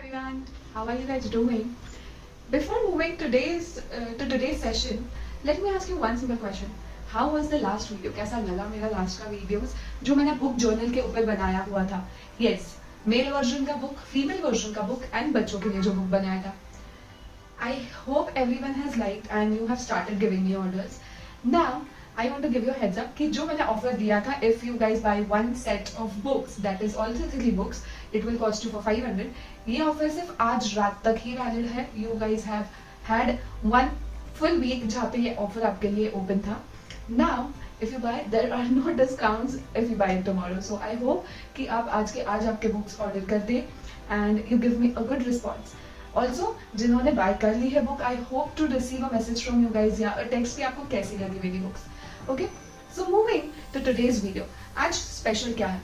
everyone, how are you guys doing? Before moving to today's session, let me ask you one simple question. How was the last video? कैसा लगा मेरा last का videos जो मैंने book journal के ऊपर बनाया हुआ था? Yes, मेल वर्जन का बुक, फीमेल वर्जन का बुक एंड बच्चों के लिए जो बुक बनाया था. I hope everyone has liked and you have started giving me orders. Now, I want to give you a heads up कि जो मैंने ऑफर दिया था, if you guys buy one set of books, that is also 3 books, it will cost you for 500. ये offer सिर्फ आज रात तक ही वैलिड है. You guys have had one full week जहाँ पे ये ऑफर आपके लिए ओपन था. Now, if you buy, there are no discounts if you buy it tomorrow. So I hope कि आप आज आपके बुक्स ऑर्डर कर दे and you give me a good response. Also, जिन्होंने बाय कर ली है book, I hope to receive a message from you guys या a text कि आपको कैसी लगी मेरी books. Okay, so moving to today's video. आज स्पेशल क्या है?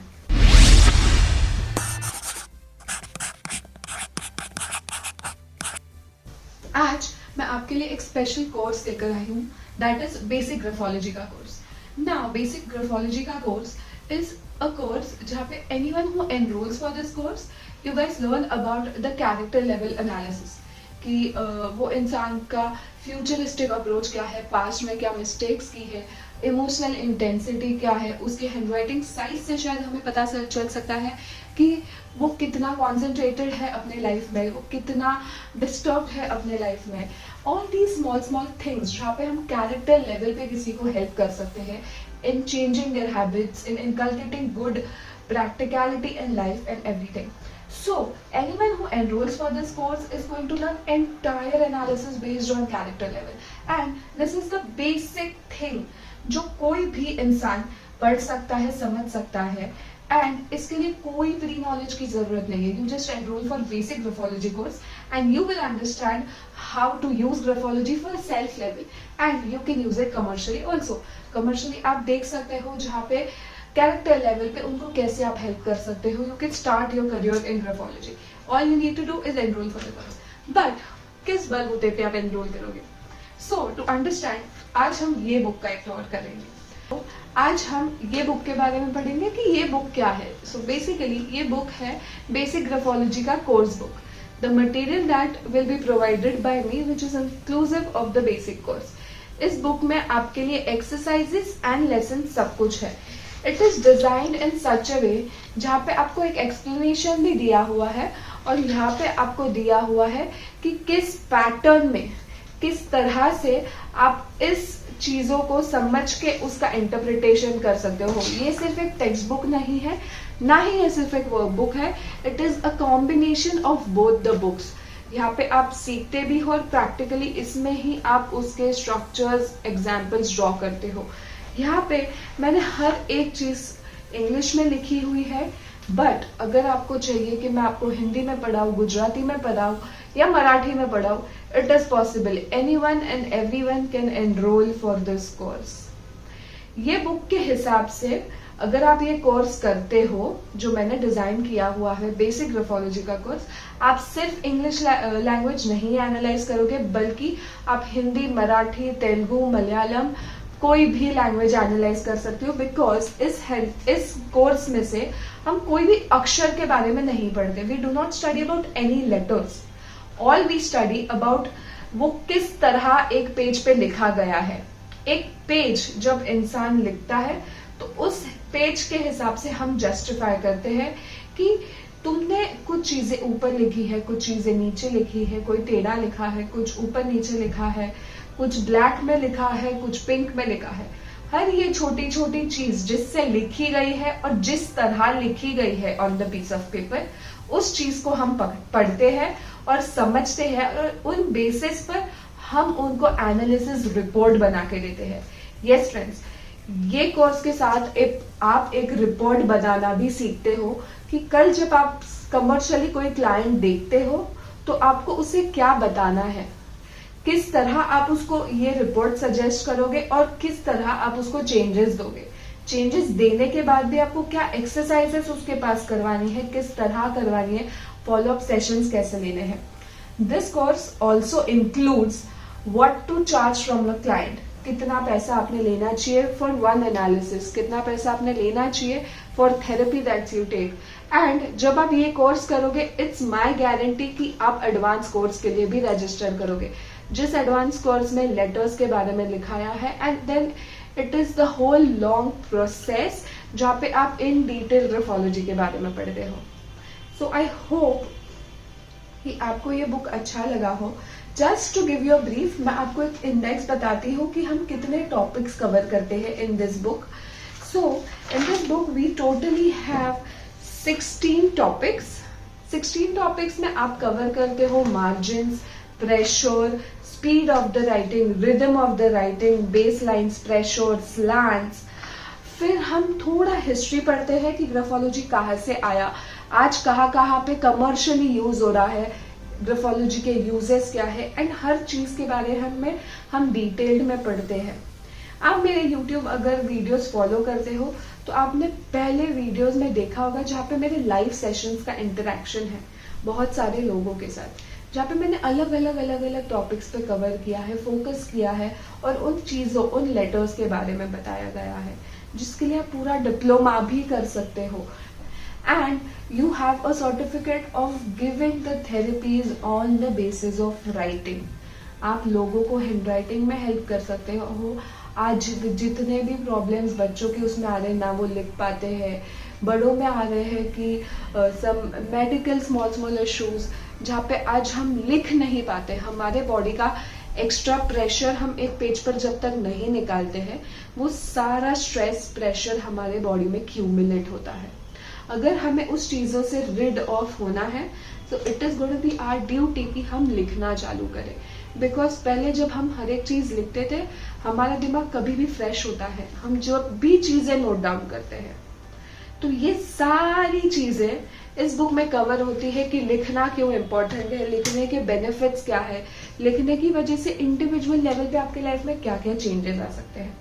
आज मैं आपके लिए एक स्पेशल कोर्स लेकर आई हूँ, दैट इज बेसिक ग्राफोलॉजी का कोर्स. नाउ बेसिक ग्राफोलॉजी का कोर्स इज अ कोर्स जहाँ पे anyone who enrolls for this course, you guys learn about the character level analysis कि वो इंसान का फ्यूचरिस्टिक अप्रोच क्या है, पास्ट में क्या मिस्टेक्स की है, इमोशनल इंटेंसिटी क्या है, उसके हैंडराइटिंग साइज से शायद हमें पता चल सकता है कि वो कितना कॉन्सेंट्रेटेड है अपने लाइफ में, वो कितना डिस्टर्ब है अपने लाइफ में. ऑल दी स्मॉल थिंग्स जहाँ पे हम कैरेक्टर लेवल पे किसी को हेल्प कर सकते हैं in changing their habits, in inculcating good practicality in life and everything. So, anyone who enrolls for this course is going to learn entire analysis based on character level. And this is the basic thing जो कोई भी इंसान पढ़ सकता है, समझ सकता है. And इसके लिए कोई प्री नॉलेज की जरूरत नहीं है. You just enroll for basic graphology course and you will understand how to use graphology for self level. And you can use it commercially also. Commercially आप देख सकते हो जहाँ पे कैरेक्टर लेवल पे उनको कैसे आप हेल्प कर सकते हो. You can start your career in graphology. All you need to do is enrol for the course. But किस बलबूते पे आप एनरोल करोगे? सो टू अंडरस्टैंड, आज हम ये बुक का एक्सप्लोर करेंगे. तो आज हम ये बुक के बारे में पढ़ेंगे कि ये बुक क्या है. सो बेसिकली ये बुक है बेसिक ग्राफोलॉजी का course book. The material that will be provided by me which is inclusive of the basic course. इस बुक में आपके लिए एक्सरसाइजेस एंड लेसन सब कुछ है. इट इज डिजाइन्ड इन सच अ वे जहाँ पे आपको एक एक्सप्लेनेशन भी दिया हुआ है और यहाँ पे आपको दिया हुआ है कि किस पैटर्न में, किस तरह से आप इस चीजों को समझ के उसका इंटरप्रिटेशन कर सकते हो. ये सिर्फ एक टेक्स्ट बुक नहीं है, ना ही ये सिर्फ एक वर्क बुक है. It is a combination of both the books. यहाँ पे आप सीखते भी हो और प्रैक्टिकली इसमें ही आप उसके स्ट्रक्चर्स, एग्जाम्पल्स ड्रॉ करते हो. यहाँ पे मैंने हर एक चीज इंग्लिश में लिखी हुई है, बट अगर आपको चाहिए कि मैं आपको हिंदी में पढ़ाऊँ, गुजराती में पढ़ाऊँ या मराठी में पढ़ाऊँ, it is possible. Anyone and everyone can enroll for this course. ये बुक के हिसाब से अगर आप ये कोर्स करते हो जो मैंने डिजाइन किया हुआ है बेसिक ग्राफोलॉजी का कोर्स, आप सिर्फ इंग्लिश लैंग्वेज नहीं एनालाइज करोगे बल्कि आप हिंदी, मराठी, तेलुगु, मलयालम कोई भी लैंग्वेज एनालाइज कर सकते हो. बिकॉज इस कोर्स में से हम कोई भी अक्षर के बारे में नहीं पढ़ते. We do not study about any letters. All we study about वो किस तरह एक पेज पे लिखा गया है. एक पेज जब इंसान लिखता है तो उस पेज के हिसाब से हम जस्टिफाई करते हैं कि तुमने कुछ चीजें ऊपर लिखी है, कुछ चीजें नीचे लिखी है, कोई टेढ़ा लिखा है, कुछ ऊपर नीचे लिखा है, कुछ ब्लैक में लिखा है, कुछ पिंक में लिखा है. हर ये छोटी छोटी चीज जिससे लिखी गई है और जिस तरह लिखी गई है on the piece of paper, उस चीज को हम पढ़ते हैं और समझते हैं और उन बेसिस पर हम उनको एनालिसिस रिपोर्ट बना के देते हैं. यस फ्रेंड्स, ये कोर्स के साथ आप एक रिपोर्ट बनाना भी सीखते हो कि कल जब आप कमर्शियली कोई क्लाइंट देखते हो तो आपको उसे क्या बताना है, किस तरह आप उसको ये रिपोर्ट सजेस्ट करोगे और किस तरह आप उसको चेंजेस दोगे. चेंजेस देने के बाद भी आपको क्या एक्सरसाइजेस उसके पास करवानी है, किस तरह करवानी है, फॉलो अप सेशंस कैसे लेने हैं. This course also includes what to charge from the client. कितना पैसा आपने लेना चाहिए फॉर वन एनालिसिस, कितना पैसा आपने लेना चाहिए for therapy that's you take. And जब आप ये कोर्स करोगे, इट्स माई गारंटी कि आप एडवांस कोर्स के लिए भी रजिस्टर करोगे, जिस एडवांस कोर्स में लेटर्स के बारे में लिखाया है। And then it is the whole long process जहाँ पे आप इन डिटेल ग्राफोलॉजी के बारे में पढ़ते हो। सो आई होप कि आपको ये बुक अच्छा लगा हो। Just to give you a brief, मैं आपको एक इंडेक्स बताती हूँ कि हम कितने टॉपिक्स कवर करते हैं in this book. So in this book we totally have 16 topics. 16 topics में आप कवर करते हो margins, pressure, speed of the writing, rhythm of the writing, base lines, pressure, slants. फिर हम थोड़ा हिस्ट्री पढ़ते हैं कि ग्राफोलॉजी कहाँ से आया, आज कहाँ पे कमर्शियली यूज हो रहा है, ग्राफोलॉजी के यूजेस क्या है, एंड हर चीज के बारे में हम डिटेल्ड में पढ़ते हैं। आप मेरे YouTube अगर वीडियोस फॉलो करते हो तो आपने पहले वीडियोस में देखा होगा जहाँ पे मेरे लाइव सेशंस का इंटरेक्शन है बहुत सारे लोगों के साथ, जहाँ पे मैंने अलग अलग टॉपिक्स पे कवर किया है, फोकस किया है और उन चीज़ों, उन लेटर्स के बारे में बताया गया है, जिसके लिए आप पूरा डिप्लोमा भी कर सकते हो। And you have a certificate of giving the therapies on the basis of writing. आप लोगों को हैंड राइटिंग में हेल्प कर सकते हो। आज जितने भी प्रॉब्लम्स बच्चों के उसमें आ रहे हैं, ना वो लिख पाते हैं, बड़ों में आ रहे हैं कि सम मेडिकल स्मॉल इश्यूज जहाँ पे आज हम लिख नहीं पाते, हमारे बॉडी का एक्स्ट्रा प्रेशर हम एक पेज पर जब तक नहीं निकालते हैं, वो सारा स्ट्रेस प्रेशर हमारे बॉडी में क्यूमुलेट होता है। अगर हमें उस चीज़ों से रिड ऑफ होना है तो it is going to be our duty कि हम लिखना चालू करें। बिकॉज पहले जब हम हर एक चीज़ लिखते थे, हमारा दिमाग कभी भी फ्रेश होता है, हम जो भी चीज़ें नोट डाउन करते हैं। तो ये सारी चीज़ें इस बुक में कवर होती है कि लिखना क्यों इम्पोर्टेंट है, लिखने के बेनिफिट्स क्या है, लिखने की वजह से इंडिविजुअल लेवल पे आपके लाइफ में क्या क्या चेंजेस आ सकते हैं।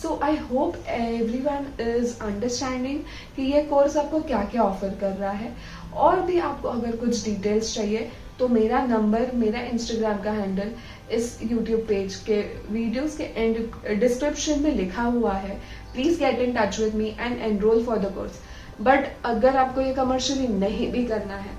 So I hope everyone is understanding कि ये कोर्स आपको क्या क्या ऑफर कर रहा है। और भी आपको अगर कुछ डिटेल्स चाहिए तो मेरा नंबर, मेरा इंस्टाग्राम का हैंडल इस यूट्यूब पेज के वीडियोस के एंड डिस्क्रिप्शन में लिखा हुआ है। Please get in touch with me and enrol for the course. But अगर आपको ये कमर्शियली नहीं भी करना है,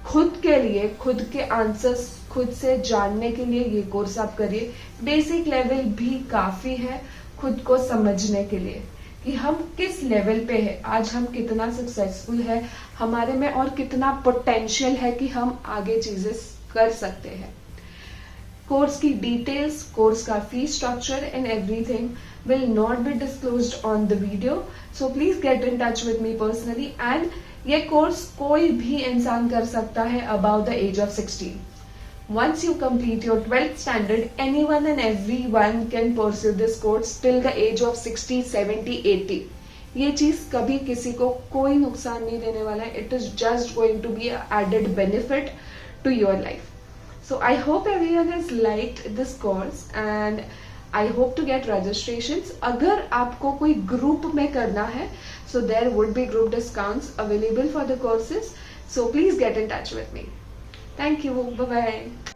खुद के लिए, खुद के आंसर्स खुद से जानने के लिए ये कोर्स आप करिए। बेसिक लेवल भी काफी है खुद को समझने के लिए कि हम किस लेवल पे है, आज हम कितना सक्सेसफुल है हमारे में और कितना पोटेंशियल है कि हम आगे चीजें कर सकते हैं। कोर्स की डिटेल्स, कोर्स का fees structure and everything will not be disclosed on the video, so please get in touch with me personally। and ये कोर्स कोई भी इंसान कर सकता है above the age of 16। Once you complete your 12th standard, anyone and everyone can pursue this course till the age of 60, 70, 80। ये चीज कभी किसी को कोई नुकसान नहीं देने वाला है। It is just going to be an added benefit to your life। So I hope everyone has liked this course and I hope to get registrations। अगर आपको कोई ग्रुप में करना है, so there would be group discounts available for the courses, so please get in touch with me। Thank you, bye bye।